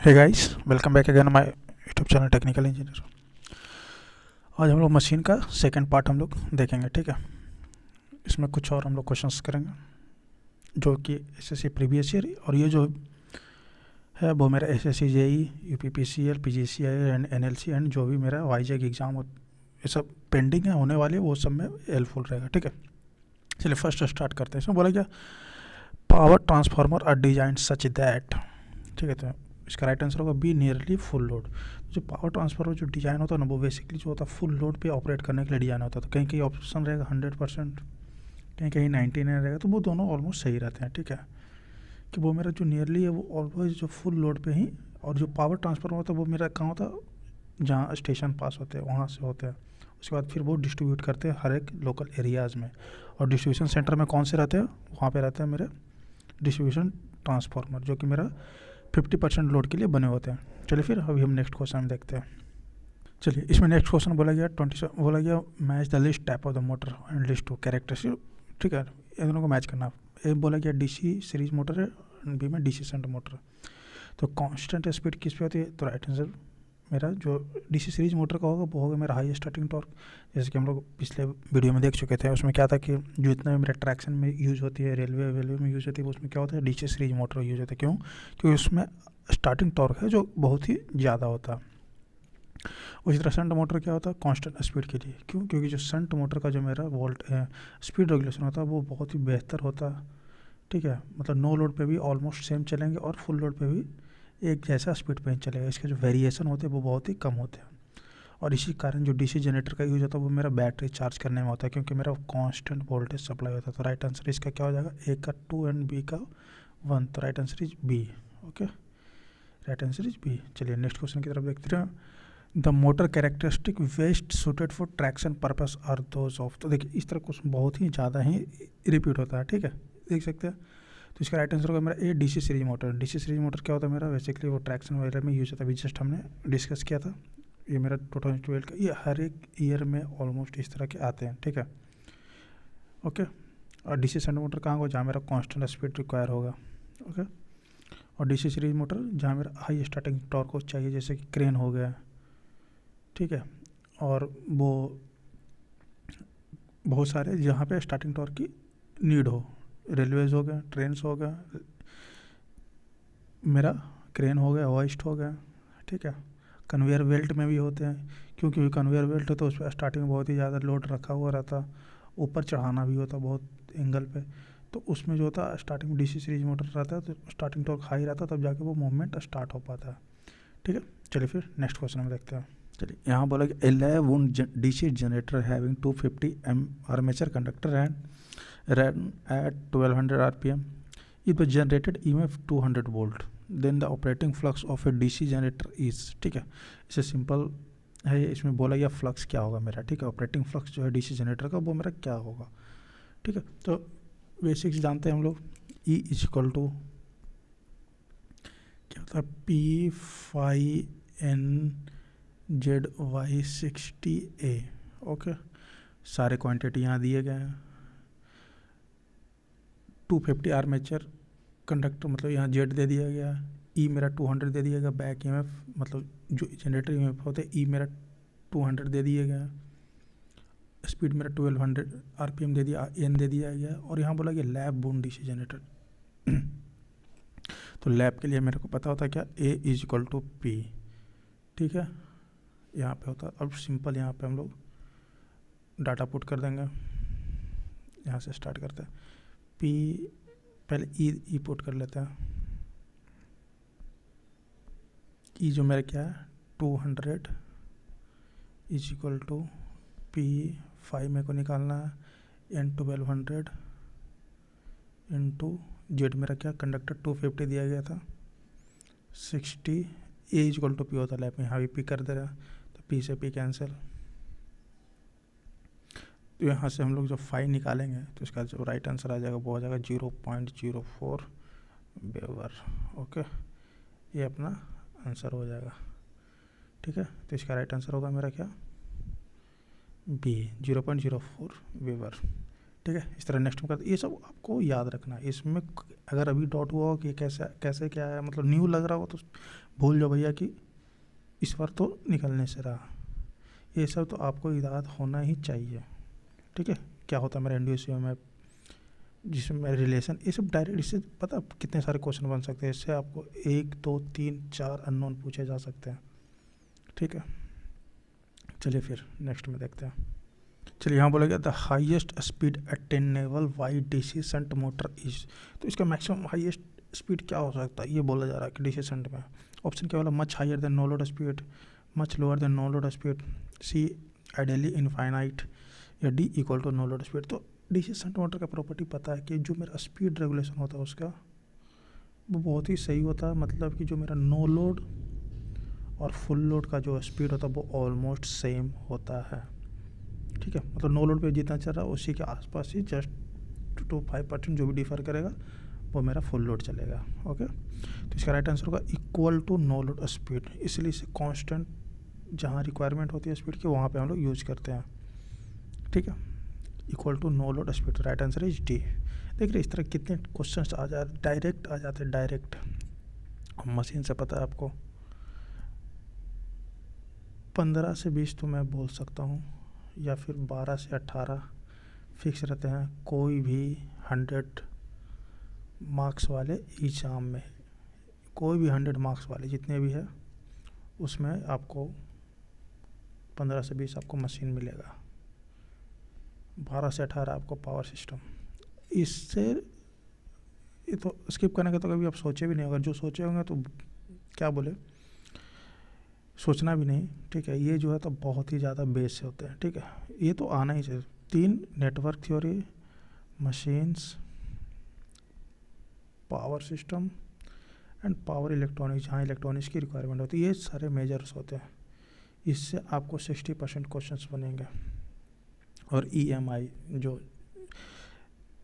Hey guys, welcome back again my YouTube channel technical engineer. आज हम लोग machine का सेकंड पार्ट हम लोग देखेंगे। ठीक है, इसमें कुछ और हम लोग क्वेश्चंस करेंगे जो कि एसएससी प्रीवियस ईयर, और ये जो है वो मेरा SSC JE, UPPCL, PGCI and NLC and जो भी मेरा वाईजेक एग्ज़ाम ये सब पेंडिंग है होने वाले, वो सब में हेल्पफुल रहेगा। ठीक है, चलिए फर्स्ट स्टार्ट करते हैं। इसमें बोला क्या, power transformer are design such that. ठीक है, तो इसका राइट आंसर होगा बी, नियरली फुल लोड। जो पावर ट्रांसफार्मर जो डिज़ाइन होता है ना, वो बेसिकली जो होता है फुल लोड पे ऑपरेट करने के लिए डिज़ाइन होता है। तो कहीं कहीं ऑप्शन रहेगा 100%, कहीं कहीं 99 रहेगा, तो वो दोनों ऑलमोस्ट सही रहते हैं। ठीक है, कि वो मेरा जो नियरली है वो ऑलवेज जो फुल लोड पे ही, और जो पावर ट्रांसफार्मर होता है वो मेरा कहाँ होता है, जहाँ स्टेशन पास होते हैं वहाँ से होते हैं। उसके बाद फिर वो डिस्ट्रीब्यूट करते हैं हर एक लोकल एरियाज़ में, और डिस्ट्रीब्यूशन सेंटर में कौन से रहते हैं, वहाँ पे रहते हैं मेरे डिस्ट्रीब्यूशन ट्रांसफार्मर, जो कि मेरा 50% लोड के लिए बने होते हैं। चलिए फिर अभी हम नेक्स्ट क्वेश्चन देखते हैं। चलिए, इसमें नेक्स्ट क्वेश्चन बोला गया 27, बोला गया match the list type of the motor and list two characteristic. ठीक है, इन दोनों को मैच करना। ए बोला गया डीसी सीरीज मोटर है, बी में डीसी शंट मोटर है। तो कांस्टेंट स्पीड किस पे होती है, तो राइट आंसर मेरा जो डीसी सीरीज मोटर का होगा वो होगा मेरा हाई स्टार्टिंग टॉर्क। जैसे कि हम लोग पिछले वीडियो में देख चुके थे, उसमें क्या था कि जो इतना भी मेरा ट्रैक्शन में यूज़ होती है, रेलवे में यूज़ होती है, उसमें क्या होता है, डीसी सीरीज मोटर यूज़ होता है। क्यों? क्योंकि उसमें स्टार्टिंग टॉर्क है जो बहुत ही ज़्यादा होता है। उसी तरह शंट मोटर क्या होता है, कांस्टेंट स्पीड के लिए। क्यों? क्योंकि जो शंट मोटर का जो मेरा वोल्ट स्पीड रेगुलेशन होता है वो बहुत ही बेहतर होता है। ठीक है, मतलब नो लोड पे भी ऑलमोस्ट सेम चलेंगे और फुल लोड पे भी एक जैसा स्पीड पे ही चलेगा। इसके जो वेरिएशन होते हैं वो बहुत ही कम होते हैं, और इसी कारण जो डीसी जनरेटर का यूज़ होता है वो मेरा बैटरी चार्ज करने में होता है, क्योंकि मेरा कांस्टेंट वोल्टेज सप्लाई होता है। तो राइट आंसर इसका क्या हो जाएगा, ए का 2 एंड बी का 1। तो right answer is B. Okay, right answer is B. चलिए नेक्स्ट क्वेश्चन की तरफ देखते हैं। The motor characteristic best suited for traction purpose are those of. तो देखिए, इस तरह क्वेश्चन बहुत ही ज़्यादा ही रिपीट होता है। ठीक है, देख सकते हैं। तो इसका राइट आंसर होगा मेरा A, DC series motor. DC series motor क्या होता है मेरा, बेसिकली वो ट्रैक्शन वगैरह में यूज होता है। अभी जस्ट हमने डिस्कस किया था, ये मेरा 2012 का, ये हर एक ईयर में ऑलमोस्ट इस तरह के आते हैं। ठीक है, ओके। और डीसी शंट मोटर कहाँ होगा, जहाँ मेरा कांस्टेंट स्पीड रिक्वायर होगा। ओके, और डीसी सीरीज मोटर जहाँ मेरा हाई स्टार्टिंग टॉर्क को चाहिए, जैसे कि क्रेन हो गया। ठीक है, और वो बहुत सारे जहाँ पे स्टार्टिंग टॉर्क की नीड हो, रेलवेज हो गया, ट्रेन्स हो गया, मेरा क्रेन हो गया, होइस्ट हो गया। ठीक है, कन्वेयर बेल्ट में भी होते हैं, क्योंकि कन्वेयर बेल्ट तो उस पर स्टार्टिंग में बहुत ही ज़्यादा लोड रखा हुआ रहता, ऊपर चढ़ाना भी होता बहुत एंगल पे। तो उसमें जो होता है स्टार्टिंग में डीसी सीरीज मोटर रहता है, तो स्टार्टिंग टॉर्क हाई रहता है, तब जाके वो मूवमेंट स्टार्ट हो पाता है। ठीक है, चलिए फिर नेक्स्ट क्वेश्चन में देखते हैं। चलिए, यहाँ बोला कि 11 wound DC generator having 250 M armature conductor and run at 1200 RPM. It was generated EMF 200 volt. Then the operating flux of a DC generator is। ठीक है, इसे सिंपल है। इसमें बोला गया फ्लक्स क्या होगा मेरा। ठीक है, ऑपरेटिंग फ्लक्स जो है डीसी जनरेटर का वो मेरा क्या होगा। ठीक है, तो बेसिक्स जानते हैं हम लोग। E इज इक्वल टू क्या होता है, P/N/Z/60A। ओके, सारे क्वांटिटी यहाँ दिए गए हैं। 250 आर्मेचर कंडक्टर, मतलब यहाँ जेड दे दिया गया। ई मेरा 200 दे दिया गया। बैक ईएमएफ मतलब जो जनरेटर ईएमएफ होते हैं, ई मेरा 200 दे दिया गया। स्पीड मेरा 1200 आरपीएम दे दिया, एन दे दिया गया। और यहाँ बोला गया लैब बून डीसी जनरेटर। तो लैब के लिए मेरे को पता होता है क्या, ए इज इक्वल टू पी। ठीक है, यहाँ पे होता है। अब सिंपल यहाँ पे हम लोग डाटा पुट कर देंगे। यहाँ से स्टार्ट करते हैं। पी पहले ई पुट कर लेते हैं। ई जो मेरा क्या है, 200 इज इक्वल टू P5 मेरे को निकालना है, एन 1200 इंटू जेड मेरा क्या, कंडक्टर 250 दिया गया था, 60। ए इज इक्वल टू पी होता है, लैप में यहाँ भी पी कर दे रहा है, तो पी से पी कैंसिल। तो यहाँ से हम लोग जब 5 निकालेंगे तो इसका जो राइट आंसर आ जाएगा वो हो जाएगा 0.04 वेबर। ओके, ये अपना आंसर हो जाएगा। ठीक है, तो इसका राइट आंसर होगा मेरा क्या, बी, 0.04 वेबर। ठीक है। इस तरह नेक्स्ट में करते, ये सब आपको याद रखना है। इसमें अगर अभी डॉट हुआ हो कि कैसे कैसे क्या है, मतलब न्यू लग रहा हो तो भूल जाओ भैया कि इस बार तो निकलने से रहा। ये सब तो आपको याद होना ही चाहिए, ठीक है। क्या होता है मेरा एनडीओसीओ में, जिसमें रिलेशन, ये सब डायरेक्ट, इससे पता कितने सारे क्वेश्चन बन सकते हैं। इससे आपको 1 2 3 4 अननोन पूछे जा सकते हैं, ठीक है। चलिए फिर नेक्स्ट में देखते हैं। चलिए यहाँ बोला गया the highest speed attainable by DC shunt motor is, तो इसका मैक्सिमम हाईएस्ट स्पीड क्या हो सकता है, ये बोला जा रहा है कि डीसी शंट में। ऑप्शन क्या बोला, much higher than no load speed, much lower than no load speed, C ideally infinite, या D equal to no load speed. तो डीसी शंट मोटर का प्रॉपर्टी पता है कि जो मेरा स्पीड रेगुलेशन होता है उसका वो बहुत ही सही होता है, मतलब कि जो मेरा नो लोड और फुल लोड का जो स्पीड होता है वो ऑलमोस्ट सेम होता है, ठीक है। मतलब नो लोड पे जितना चल रहा है उसी के आसपास ही, जस्ट 2-5% जो भी डिफर करेगा वो मेरा फुल लोड चलेगा, ओके। तो इसका राइट आंसर होगा equal to no load speed, इसलिए इसे कांस्टेंट जहाँ रिक्वायरमेंट होती है स्पीड की वहाँ पे हम लोग यूज करते हैं, ठीक है। Equal to no load speed, right answer is D. देख रहे इस तरह कितने क्वेश्चंस आ जाते, डायरेक्ट आ जाते, डायरेक्ट मशीन से। पता है आपको 15 से 20 तो मैं बोल सकता हूँ, या फिर 12 से 18 फिक्स रहते हैं कोई भी 100 मार्क्स वाले एग्ज़ाम में। कोई भी 100 मार्क्स वाले जितने भी है उसमें आपको 15 से 20 आपको मशीन मिलेगा, 12 से 18 आपको पावर सिस्टम। इससे ये तो स्किप करने का तो कभी आप सोचे भी नहीं, अगर जो सोचे होंगे तो क्या बोले, सोचना भी नहीं, ठीक है। ये जो है तो बहुत ही ज़्यादा बेस से होते हैं, ठीक है। ये तो आना ही चाहिए। 3 network theory, machines, power system and power electronics, जहाँ इलेक्ट्रॉनिक्स की रिक्वायरमेंट होती है, ये सारे मेजर्स होते हैं। इससे आपको 60% क्वेश्चंस बनेंगे। और EMI जो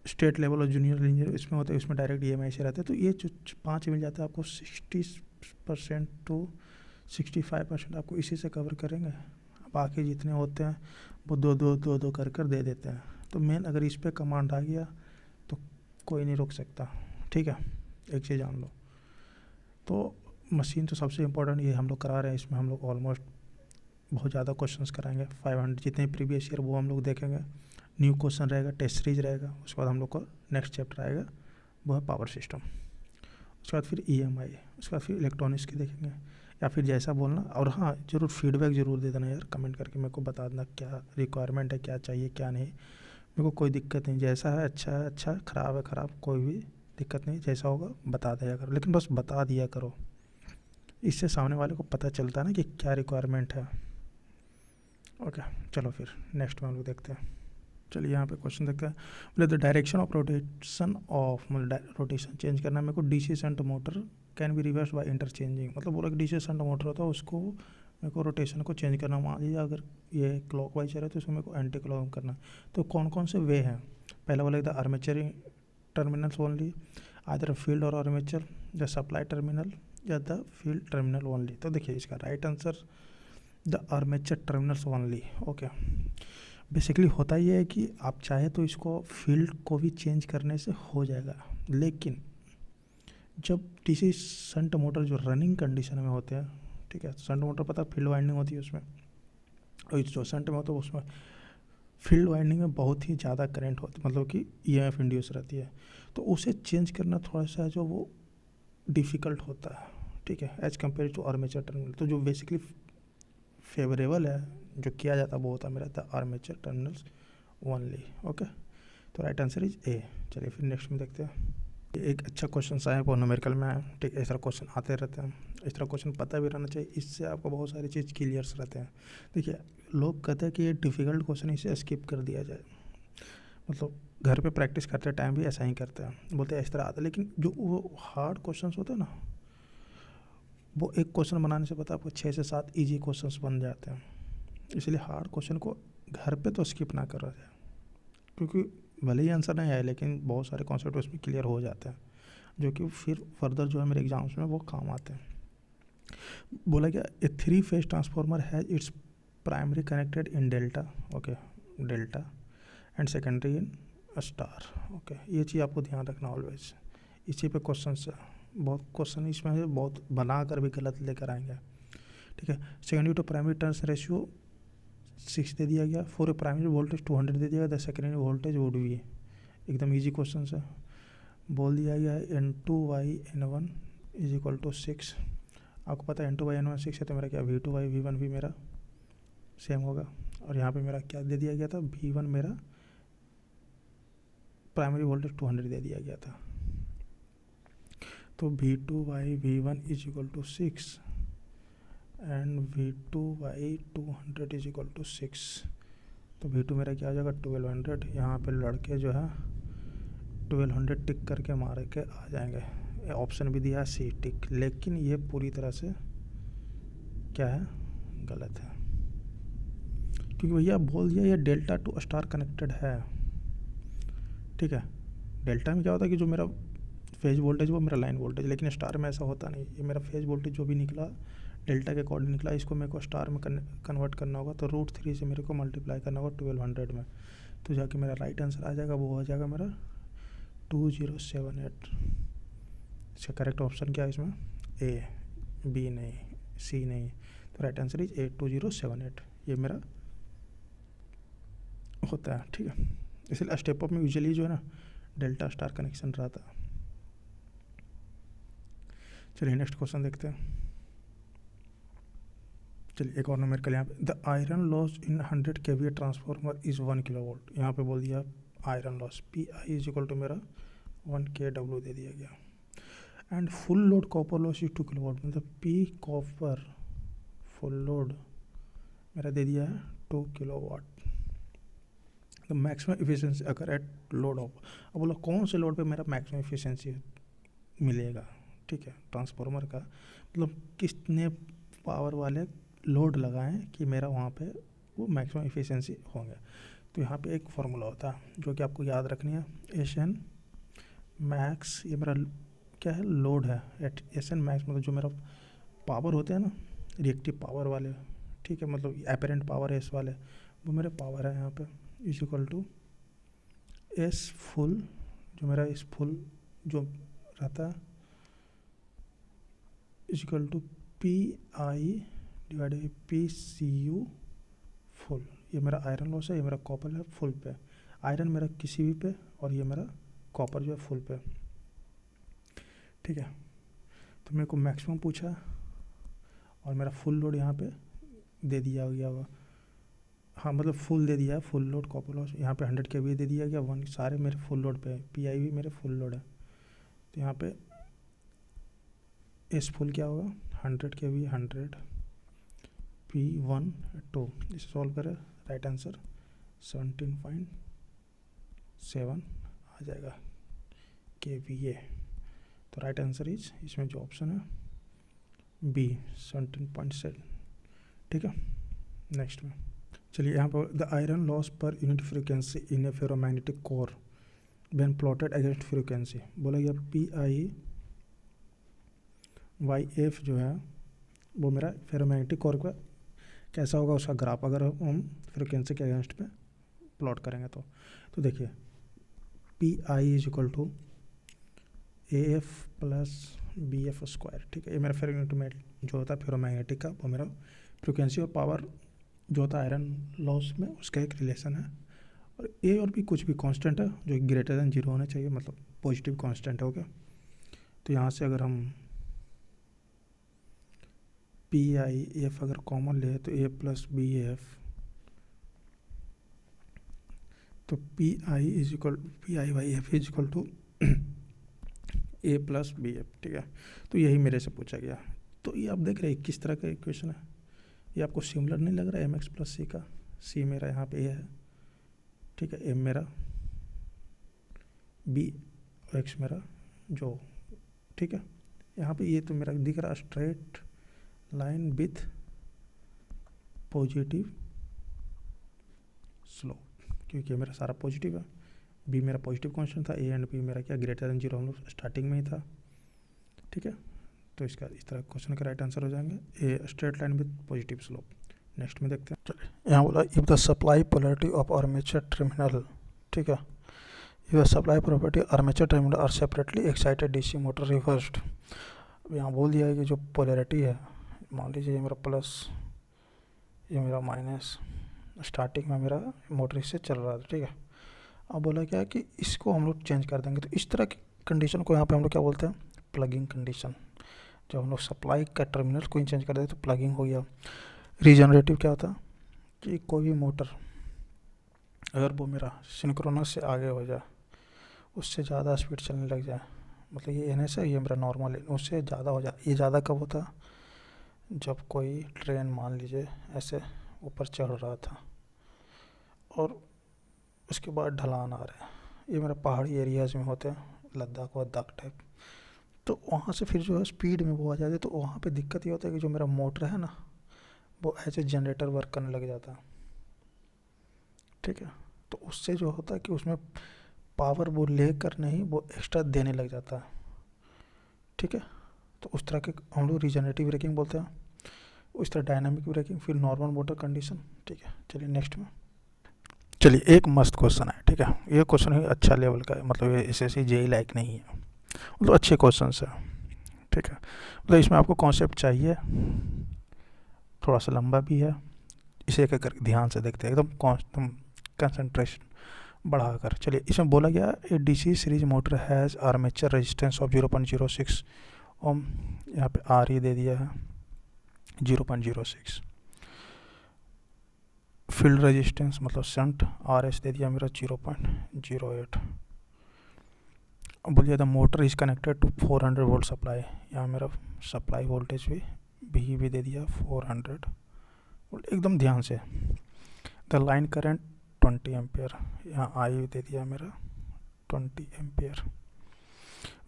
स्टेट लेवल और जूनियर इंजीनियर इसमें होते हैं, इसमें डायरेक्ट EMI से रहते हैं। तो ये जो 5 मिल जाता है आपको, 60% टू 65% आपको इसी से कवर करेंगे। बाकी जितने होते हैं वो दो कर दे देते हैं। तो मेन अगर इस पे कमांड आ गया तो कोई नहीं रोक सकता, ठीक है। एक चीज़ जान लो, तो मशीन तो सबसे इम्पोर्टेंट ये हम लोग करा रहे हैं। इसमें हम लोग ऑलमोस्ट बहुत ज़्यादा क्वेश्चंस कराएंगे, 500 जितने प्रीवियस ईयर वो हम लोग देखेंगे। न्यू क्वेश्चन रहेगा, टेस्ट सीरीज रहेगा। उसके बाद हम लोग को नेक्स्ट चैप्टर आएगा वो है पावर सिस्टम। उसके बाद फिर EMI, उसके बाद फिर इलेक्ट्रॉनिक्स की देखेंगे, या फिर जैसा बोलना। और हाँ, ज़रूर फीडबैक ज़रूर दे देना यार, कमेंट करके मेरे को बता देना क्या रिक्वायरमेंट है, क्या चाहिए क्या नहीं। मेरे को कोई दिक्कत नहीं, जैसा है अच्छा है अच्छा, ख़राब है ख़राब, कोई भी दिक्कत नहीं। जैसा होगा बता दिया करो, लेकिन बस बता दिया करो, इससे सामने वाले को पता चलता है ना कि क्या रिक्वायरमेंट है, ओके। चलो फिर नेक्स्ट में हम लोग देखते हैं। चलिए यहाँ पे क्वेश्चन देखते हैं। बोले the direction of rotation of, मतलब रोटेशन चेंज करना है मेरे को, DC shunt motor can be reverse by interchanging. मतलब बोला कि डीसी शंट मोटर होता है उसको मेरे को रोटेशन को चेंज करना। मान लीजिए अगर ये क्लॉक वाइज है तो उसको मेरे को एंटी क्लॉक करना। तो कौन कौन से वे हैं, पहला बोला the armature terminals only, either field और आर्मेचर, द सप्लाई टर्मिनल, या द फील्ड टर्मिनल ओनली। तो देखिए इसका right answer the armature terminals only, okay. Basically होता ये है कि आप चाहे तो इसको फील्ड को भी चेंज करने से हो जाएगा, लेकिन जब डीसी शंट मोटर जो रनिंग कंडीशन में होते हैं, ठीक है, शंट मोटर पता फील्ड वाइंडिंग होती है उसमें, और जो शंट में होता है उसमें फील्ड वाइंडिंग में बहुत ही ज़्यादा करंट होती है, मतलब कि EMF इंड्यूस रहती है। तो उसे चेंज करना थोड़ा सा जो वो डिफ़िकल्ट होता है, ठीक है, as compare to armature terminal. तो जो बेसिकली फेवरेबल है जो किया जाता है वो होता है मेरा था आर्मेचर टर्मिनल्स ओनली, ओके। तो राइट आंसर इज ए। चलिए फिर नेक्स्ट में देखते हैं। एक अच्छा क्वेश्चन आया वो न्यूमेरिकल में है, ठीक है। इस तरह क्वेश्चन आते रहते हैं, इस तरह क्वेश्चन पता भी रहना चाहिए, इससे आपको बहुत सारी चीज़ क्लियर्स रहते हैं। देखिए लोग कहते हैं कि ये डिफ़िकल्ट क्वेश्चन इसे स्किप कर दिया जाए, मतलब घर पे प्रैक्टिस करते टाइम भी ऐसा ही करते हैं, बोलते हैं इस तरह आता है। लेकिन जो वो हार्ड क्वेश्चन होते हैं ना, वो एक क्वेश्चन बनाने से पता है आपको 6 से 7 ईजी क्वेश्चन बन जाते हैं। इसलिए हार्ड क्वेश्चन को घर पे तो स्किप ना करा जाए, क्योंकि भले ही आंसर नहीं आए लेकिन बहुत सारे कॉन्सेप्ट उसमें क्लियर हो जाते हैं, जो कि फिर फर्दर जो है मेरे एग्जाम्स में वो काम आते हैं। बोला गया ए 3 phase transformer has its primary connected in delta, okay, delta, and secondary in star. Okay, ये चीज़ आपको ध्यान रखना ऑलवेज, इसी पे क्वेश्चन से बहुत क्वेश्चन इसमें से बहुत बना कर भी गलत लेकर आएंगे। ठीक है, secondary to primary turns ratio 6 दे दिया गया, फॉर ए प्राइमरी वोल्टेज 200 दे दिया गया, the secondary voltage would be, एकदम ईजी क्वेश्चन से बोल दिया गया है N2/N1 इज इक्वल टू 6। आपको पता है N2/N1 6 है, तो मेरा क्या V2/V1 भी मेरा सेम होगा। और यहाँ पे मेरा क्या दे दिया गया था, V1 मेरा प्राइमरी वोल्टेज 200 दे दिया गया था, तो V2/V1 is equal to 6 and V2/200 is equal to 6। तो V2 मेरा क्या आ जाएगा 1200। यहाँ पे लड़के जो है 1200 टिक करके मार के आ जाएंगे। ऑप्शन भी दिया है सी टिक, लेकिन ये पूरी तरह से क्या है, गलत है, क्योंकि भैया बोल दिया ये डेल्टा टू स्टार कनेक्टेड है। ठीक है, डेल्टा में क्या होता है कि जो मेरा फेज वोल्टेज वो मेरा लाइन वोल्टेज, लेकिन स्टार में ऐसा होता नहीं। ये मेरा फेज वोल्टेज जो भी निकला डेल्टा के अकॉर्डिंग निकला, इसको मेरे को स्टार में कन्वर्ट करना होगा, तो √3 से मेरे को मल्टीप्लाई करना होगा 1200 में, तो जाके मेरा राइट आंसर आ जाएगा, वो हो जाएगा मेरा 2078। इसका करेक्ट ऑप्शन क्या है इसमें, ए, बी नहीं, सी नहीं, तो राइट आंसर इज ए 2078, ये मेरा होता है। ठीक है, इसलिए स्टेप अप में यूजुअली जो है ना डेल्टा स्टार कनेक्शन रहता है। चलिए नेक्स्ट क्वेश्चन देखते हैं। चलिए एक और नंबर के लिए यहाँ पे, the iron loss in 100 kVA transformer is 1 kV। यहाँ पे बोल दिया iron loss PI is equal to मेरा 1 kW दे दिया गया, and full load copper loss is 2 kW, मतलब P कॉपर फुल लोड मेरा दे दिया है 2 kW। तो मैक्सिमम इफिशिएंसी अगर एट लोड ऑफ, अब बोला कौन से लोड पे मेरा मैक्सिमम इफिशिएंसी मिलेगा। ठीक है, ट्रांसफार्मर का मतलब कितने पावर वाले लोड लगाएं कि मेरा वहाँ पे वो मैक्सिमम इफिशिएंसी होंगे। तो यहाँ पे एक फार्मूला होता है जो कि आपको याद रखनी है, SN मैक्स, ये मेरा क्या है, लोड है, एट SN मैक्स मतलब जो मेरा पावर होते हैं ना रिएक्टिव पावर वाले, ठीक है, मतलब एपरेंट पावर है इस वाले, वो मेरे पावर है यहाँ पे, is equal to S full, जो मेरा इस फुल जो रहता है is equal to PI divide by PCU full. ये मेरा आयरन लॉस है, ये मेरा कॉपर है फुल पे, आयरन मेरा किसी भी पे और ये मेरा कॉपर जो है फुल पे। ठीक है, तो मेरे को मैक्सिमम पूछा और मेरा फुल लोड यहाँ पे दे दिया गया हुआ, हाँ मतलब फुल दे दिया है, फुल लोड कॉपर लॉस यहाँ पे 100 kVA दे दिया गया, 1 सारे मेरे फुल लोड पे है, PI भी मेरे फुल लोड है, तो यहाँ पे एस फुल क्या होगा 100 kVA 100 P1 2, इसे सॉल्व करें राइट आंसर 17.7 आ जाएगा kVA। तो राइट आंसर इज इसमें जो ऑप्शन है बी 17.7। ठीक है, नेक्स्ट में चलिए यहाँ पर the iron loss per unit frequency in A ferromagnetic core when plotted against frequency, बोला गया PI/F जो है वो मेरा फेरोमैग्नेटिक कोर का कैसा होगा, उसका ग्राफ अगर हम फ्रीक्वेंसी के अगेंस्ट पे प्लॉट करेंगे तो देखिए PI is equal to AF plus BF square. ठीक है, ये मेरा फेरोमैग्नेटिक जो होता है फेरोमैग्नेटिक का, वो मेरा फ्रीक्वेंसी और पावर जो होता है आयरन लॉस में उसका एक रिलेशन है, और ए और भी कुछ भी कांस्टेंट है जो ग्रेटर देन 0 होना चाहिए, मतलब पॉजिटिव कांस्टेंट हो गया। तो यहाँ से अगर हम PIF अगर कॉमन ले तो A प्लस BF, तो PI is equal PI/F is equal to A plus BF। ठीक है, तो यही मेरे से पूछा गया। तो ये आप देख रहे हैं किस तरह का इक्वेशन है, ये आपको सिमिलर नहीं लग रहा है MX प्लस C का, C मेरा यहाँ पे A है, ठीक है, M मेरा, B और X मेरा जो, ठीक है, यहाँ पे ये तो मेरा दिख रहा straight line with positive slope, क्योंकि मेरा सारा पॉजिटिव है, बी मेरा पॉजिटिव कांस्टेंट था, ए एंड बी मेरा क्या ग्रेटर देन 0 हम लोग स्टार्टिंग में ही था। ठीक है, तो इसका इस तरह क्वेश्चन का राइट आंसर हो जाएंगे a straight line with positive slope. Next में देखते हैं, चलिए यहाँ बोला if the supply polarity of armature terminal, ठीक है, your supply property armature terminal are separately excited DC motor reversed. अब यहाँ बोल दिया है कि जो पोलैरिटी है, मान लीजिए ये मेरा प्लस, ये मेरा माइनस, स्टार्टिंग में मेरा मोटर इससे चल रहा था, ठीक है। अब बोला क्या कि इसको हम लोग चेंज कर देंगे, तो इस तरह की कंडीशन को यहाँ पे हम लोग क्या बोलते हैं, प्लगिंग कंडीशन। जब हम लोग सप्लाई का टर्मिनल को चेंज कर देते तो प्लगिंग हो गया। रीजनरेटिव क्या होता है कि कोई भी मोटर अगर वो मेरा सिंक्रोनस से आगे हो जाए, उससे ज़्यादा स्पीड चलने लग जाए, मतलब ये एन एस है, ये मेरा नॉर्मल है, उससे ज़्यादा हो जाए। ये ज़्यादा कब होता है, जब कोई ट्रेन मान लीजिए ऐसे ऊपर चढ़ रहा था और उसके बाद ढलान आ रहा है, ये मेरा पहाड़ी एरियाज़ में होते हैं, लद्दाख वद्दाख टाइप, तो वहाँ से फिर जो है स्पीड में वो आ जाती है। तो वहाँ पे दिक्कत ये होता है कि जो मेरा मोटर है ना, वो एज ए जनरेटर वर्क करने लग जाता है, ठीक है। तो उससे जो होता है कि उसमें पावर वो लेकर नहीं, वो एक्स्ट्रा देने लग जाता है, ठीक है। तो उस तरह के हम लोग रीजनरेटिव ब्रेकिंग बोलते हैं, उस तरह डायनामिक ब्रेकिंग, फिर नॉर्मल मोटर कंडीशन, ठीक है। चलिए नेक्स्ट में, चलिए एक मस्त क्वेश्चन है, ठीक है। ये क्वेश्चन ही अच्छा लेवल का है, मतलब ये SSC JEE लायक नहीं है, मतलब अच्छे क्वेश्चन है, ठीक है। मतलब इसमें आपको कॉन्सेप्ट चाहिए, थोड़ा सा लंबा भी है, इसे एक एक ध्यान से देखते हैं, एकदम कंसंट्रेशन बढ़ाकर। चलिए इसमें बोला गया a DC series motor has armature resistance of 0.06 ohm, यहाँ पे RE दे दिया है 0.06, फील्ड रेजिस्टेंस मतलब शंट RS दे दिया मेरा 0.08। अब बोलिए the motor is connected to 400 volt supply, यहाँ मेरा सप्लाई वोल्टेज भी दे दिया 400 वोल्ट, एकदम ध्यान से। द लाइन करंट 20 एम्पियर, यहाँ आई दे दिया मेरा 20 ampere.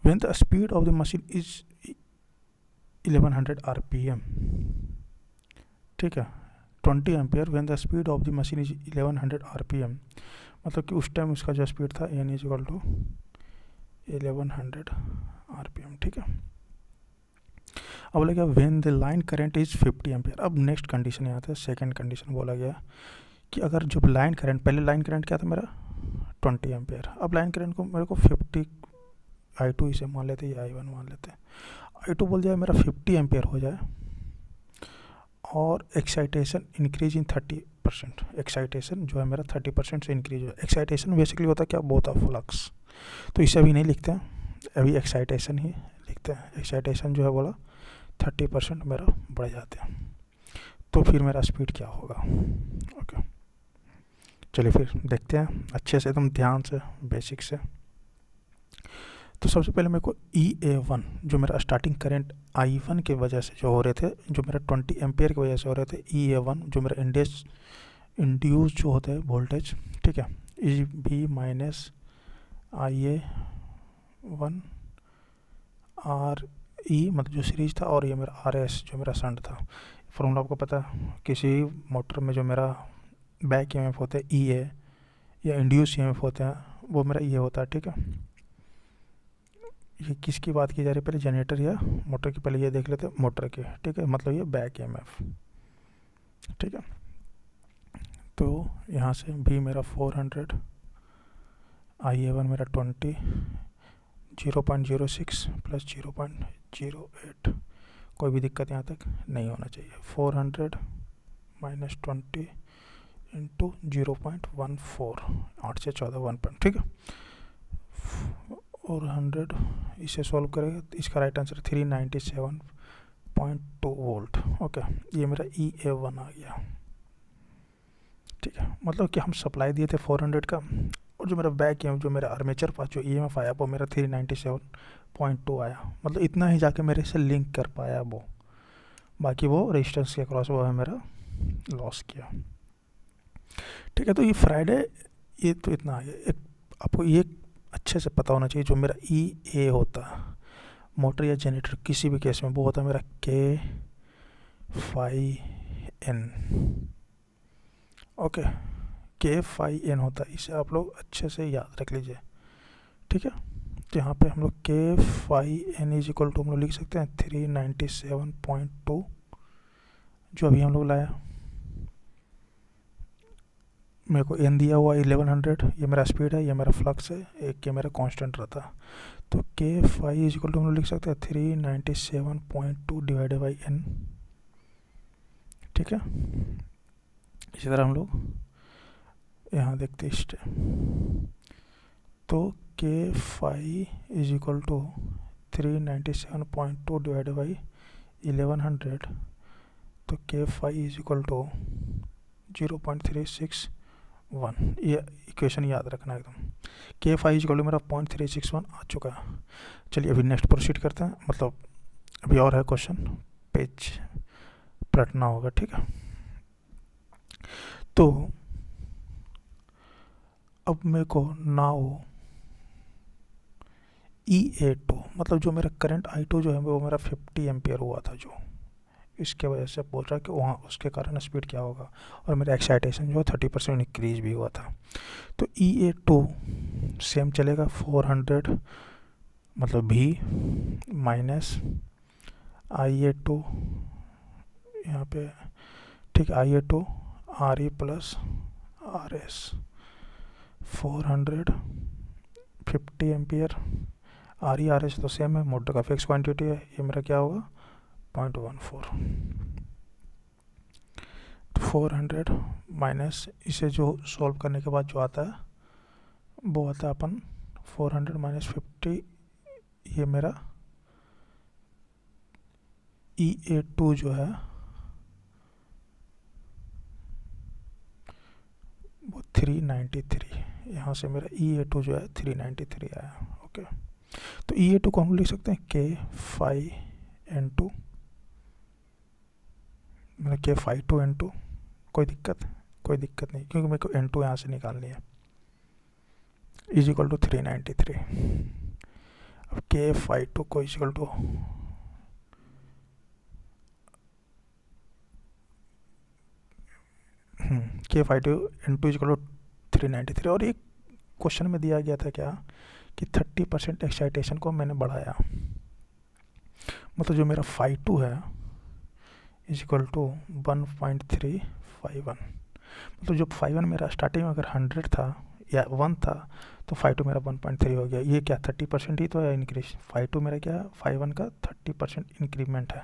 When the speed of the machine is 1100 RPM, ठीक है, 20 ampere when the speed of the machine is 1100 RPM, मतलब कि उस टाइम उसका जो स्पीड था N is equal to 1100 RPM, ठीक है। अब बोला गया when the line current is 50 ampere. अब नेक्स्ट कंडीशन यहाँ था, सेकंड कंडीशन बोला गया कि अगर जब लाइन करंट, पहले लाइन करंट क्या था मेरा 20 एम्पियर, अब लाइन करंट को मेरे को 50 I2 इसे मान लेते या I1 मान लेते हैं, I2 बोल दिया मेरा 50 एम्पियर हो जाए और एक्साइटेशन इंक्रीज इन 30%, एक्साइटेशन जो है मेरा 30% से इंक्रीज हो जाए। एक्साइटेशन बेसिकली होता है क्या, बोथ ऑफ फ्लक्स, तो इसे अभी नहीं लिखते हैं, अभी एक्साइटेशन ही लिखते हैं। एक्साइटेशन जो है बोला 30% मेरा बढ़ जाते हैं, तो फिर मेरा स्पीड क्या होगा, ओके। चलिए फिर देखते हैं अच्छे से, एकदम ध्यान से, बेसिक से। तो सबसे पहले मेरे को EA1 जो मेरा स्टार्टिंग करंट I1 की वजह से जो हो रहे थे, जो मेरा 20 एम्पियर की वजह से हो रहे थे, EA1 जो मेरा इंड्यूस जो होता है वोल्टेज, ठीक है, EB माइनस IA1 RE मतलब जो सीरीज था, और ये मेरा RS जो मेरा शंट था। फॉर्मूला आपको पता है, किसी मोटर में जो मेरा बैक EMF होता है EA या इंड्यूस EMF होते हैं, वो मेरा ये होता है, ठीक है। ये किसकी बात की जा रही है, पहले जनरेटर या मोटर की, पहले ये देख लेते हैं मोटर के, ठीक है, मतलब ये बैक EMF, ठीक है। तो यहाँ से भी मेरा 400, IA1 मेरा 20, 0.06 प्लस 0.08, कोई भी दिक्कत यहाँ तक नहीं होना चाहिए। 400 माइनस 20 इंटू 0.14, 8 से 14 1 पॉइंट, ठीक है। और 100 इसे सॉल्व करेगा तो इसका राइट आंसर 397.2 वोल्ट, ओके। ये मेरा EA1 आ गया, ठीक है। मतलब कि हम सप्लाई दिए थे 400 का, और जो मेरा बैक है, जो मेरा आर्मेचर पास जो EMF आया वो मेरा 397.2 आया, मतलब इतना ही जाके मेरे से लिंक कर पाया वो, बाकी वो रेजिस्टेंस के अक्रॉस वो है मेरा लॉस किया, ठीक है। तो ये फ्राइडे ये तो इतना आ गया। एक आपको ये अच्छे से पता होना चाहिए, जो मेरा EA होता है मोटर या जनरेटर किसी भी केस में, वो होता है मेरा K∅N, ओके, K∅N होता है, इसे आप लोग अच्छे से याद रख लीजिए, ठीक है। तो यहाँ पे हम लोग K∅N इज इक्वल टू हम लोग लिख सकते हैं 397.2 जो अभी हम लोग लाया, मेरे को एन दिया हुआ 1100, ये मेरा स्पीड है, ये मेरा फ्लक्स है, एक ये मेरा कांस्टेंट रहता है। तो K phi is equal to हम लोग लिख सकते हैं 397.2 डिवाइडेड बाई एन। ठीक है, इसी तरह हम लोग यहाँ देखते हैं। तो K phi is equal to 397.2 divided by 1100, तो K phi is equal to 0.361। ये इक्वेशन याद रखना एकदम। के फाई इज इक्वल टू मेरा 0.361 आ चुका है। चलिए अभी नेक्स्ट प्रोसीड करते हैं, मतलब अभी और है क्वेश्चन, पेज पलटना होगा। ठीक है, तो अब मेरे को नाउ EA2 मतलब जो मेरा करंट I2 जो है वो मेरा 50 एम्पियर हुआ था, जो इसके वजह से बोल रहा है कि वहाँ उसके कारण स्पीड क्या होगा, और मेरा एक्साइटेशन जो है 30% इंक्रीज भी हुआ था। तो EA2 सेम चलेगा 400 मतलब V माइनस IA2 यहाँ पे। ठीक है, IA2 RE plus RS 400 50 ampere, RE RS तो सेम है, मोटर का फिक्स क्वांटिटी है। ये मेरा क्या होगा 0.14 400 माइनस इसे जो सॉल्व करने के बाद जो आता है वो आता है अपन 400 माइनस 50, ये मेरा EA2 जो है वो 393, यहाँ से मेरा EA2 जो है 393 आया। ओके, तो EA2 को हम लिख सकते हैं K5N2, मतलब K5 कोई दिक्कत नहीं, क्योंकि मेरे को N2 यहाँ से निकालनी है, इज इक्वल टू 393। अब K5 को is equal to K5 is equal to 393। और एक क्वेश्चन में दिया गया था क्या कि 30% एक्साइटेशन को मैंने बढ़ाया, मतलब जो मेरा φ2 है इज इक्वल टू 1.351, मतलब जो φ1 मेरा स्टार्टिंग में अगर 100 था या 1 था तो φ2 मेरा 1.3 हो गया। ये क्या 30% ही तो है इंक्रीज, φ2 मेरा क्या φ1 का 30% इंक्रीमेंट है।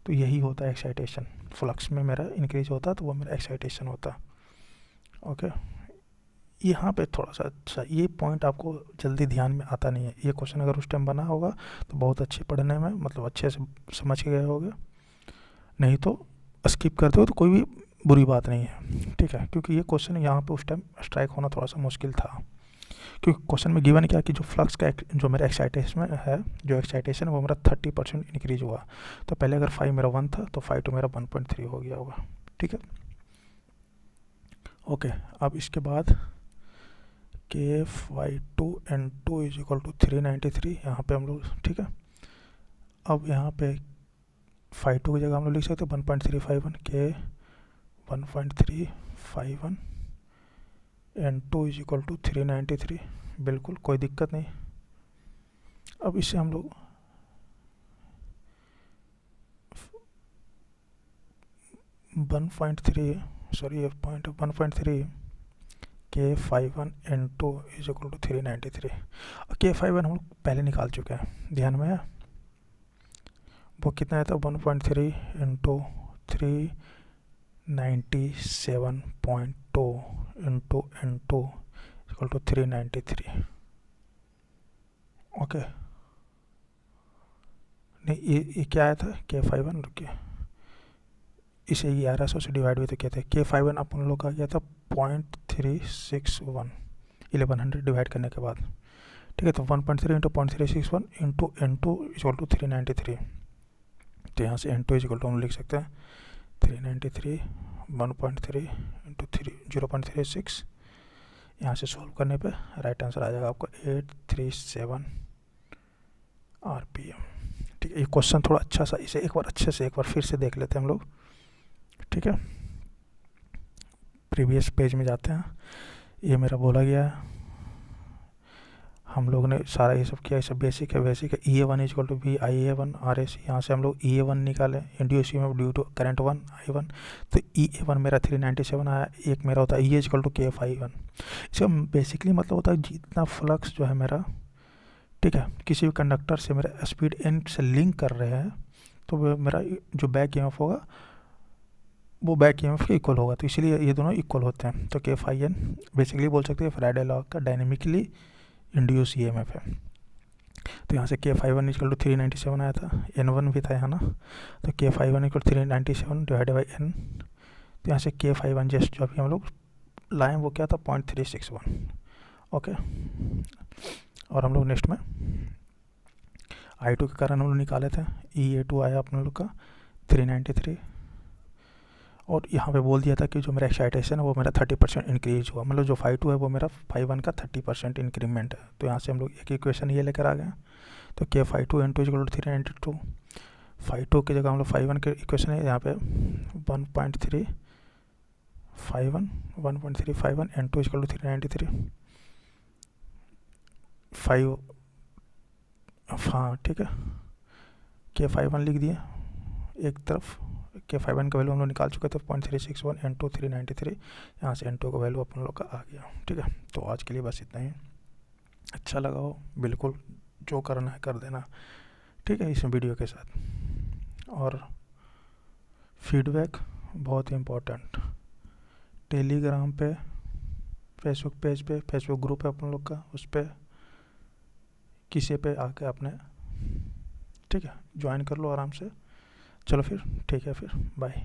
तो यही होता है एक्साइटेशन, फ्लक्स में मेरा इंक्रीज होता है तो वो मेरा एक्साइटेशन होता है। ओके, यहाँ पे थोड़ा सा अच्छा ये पॉइंट आपको जल्दी ध्यान में आता नहीं है। ये क्वेश्चन अगर उस टाइम बना होगा तो बहुत अच्छे पढ़ने में, मतलब अच्छे से समझ के गए होगे, नहीं तो स्किप करते हो तो कोई भी बुरी बात नहीं है। ठीक है, क्योंकि ये क्वेश्चन यहाँ पे उस टाइम स्ट्राइक होना थोड़ा सा मुश्किल था, क्योंकि क्वेश्चन में गिवन क्या कि जो फ्लक्स का जो मेरा एक्साइटेशन है, जो एक्साइटेशन है वो मेरा 30% इंक्रीज हुआ। तो पहले अगर फाइव मेरा 1 था तो φ2 मेरा 1.3 हो गया होगा। ठीक है, ओके, अब इसके बाद K5N2 इज इक्वल टू 393 यहाँ पे हम लोग। ठीक है, अब यहाँ पे φ2 की जगह हम लोग लिख सकते हैं 1.351 K 1.351 N2 is equal to 393, बिल्कुल कोई दिक्कत नहीं। अब इससे हम लोग 1.3 K5N2 is equal to 393। K5 हम लोग पहले निकाल चुके हैं, ध्यान में है, वो कितना था 1.3 into 397.2 into N2 equal to 393। Okay, नहीं ये क्या आया था K5 रुकिए, इसे 1100 से डिवाइड हुए तो क्या था K5 अपन लोग का गया था 0.361 1100 डिवाइड करने के बाद। ठीक है, तो 1.3 into 0.361 into N2 equal to 393। तो यहाँ से N2 इक्वल टू हम लिख सकते हैं 393 1.3 इंटू 0.36। यहाँ से सॉल्व करने पे राइट आंसर आ जाएगा आपका 837 RPM। ठीक है, ये क्वेश्चन थोड़ा अच्छा सा, इसे एक बार अच्छे से एक बार फिर से देख लेते हैं हम लोग। ठीक है, प्रीवियस पेज में जाते हैं। ये मेरा बोला गया है हम लोग ने सारा ये सब किया, ये सब बेसिक है। EA1 equal to V IA1 RAC, यहाँ से हम लोग EA1 निकाले, induced EMF due to current 1 I1, तो EA1 मेरा 397 आया। एक मेरा होता है EA equal to KF I1। इसका बेसिकली मतलब होता है जितना फ्लक्स जो है मेरा, ठीक है, किसी भी कंडक्टर से मेरा स्पीड एंड से लिंक कर रहे हैं, तो वो मेरा जो बैक EMF होगा वो बैक EMF के इक्वल होगा, तो इसीलिए ये दोनों इक्वल होते हैं। तो KF बेसिकली बोल सकते हैं फैराडे लॉ का डायनेमिकली इंड्यूस EMF है। तो यहाँ से KF1 इक्वल टू 397 आया था, N1 भी था यहाँ ना, तो KF1 equal 397 divided by N। तो यहाँ से KF1 जस्ट जो अभी हम लोग लाए वो क्या था 0.361। ओके, और हम लोग नेक्स्ट में I2 के कारण हम लोग निकाले थे, EA2 आया अपने लोग का 393, और यहाँ पे बोल दिया था कि जो मेरा एक्साइटेशन है वो मेरा 30% इंक्रीज हुआ, मतलब जो φ2 है वो मेरा φ1 का 30% इंक्रीमेंट है। तो यहाँ से हम लोग एक इक्वेशन ये लेकर आ गए, तो KF2 N2 इक्वल टू 392, φ2 की जगह हम लोग φ1 के इक्वेशन है यहाँ पे 1.3 φ1 N2 इक्वल टू 393 5, हाँ ठीक है, KF1 लिख दिए एक तरफ, KF1 का वैल्यू हम लोग निकाल चुके थे 0.361, N2 393, यहाँ से N2 का वैल्यू अपन लोग का आ गया। ठीक है, तो आज के लिए बस इतना ही। अच्छा लगा हो बिल्कुल जो करना है कर देना, ठीक है, इस वीडियो के साथ। और फीडबैक बहुत इम्पोर्टेंट, टेलीग्राम पे, फेसबुक पेज पे, फेसबुक ग्रुप है अपन लोग का, उस पर किसी पे आके आपने, ठीक है, ज्वाइन कर लो आराम से। चलो फिर ठीक है, फिर बाय।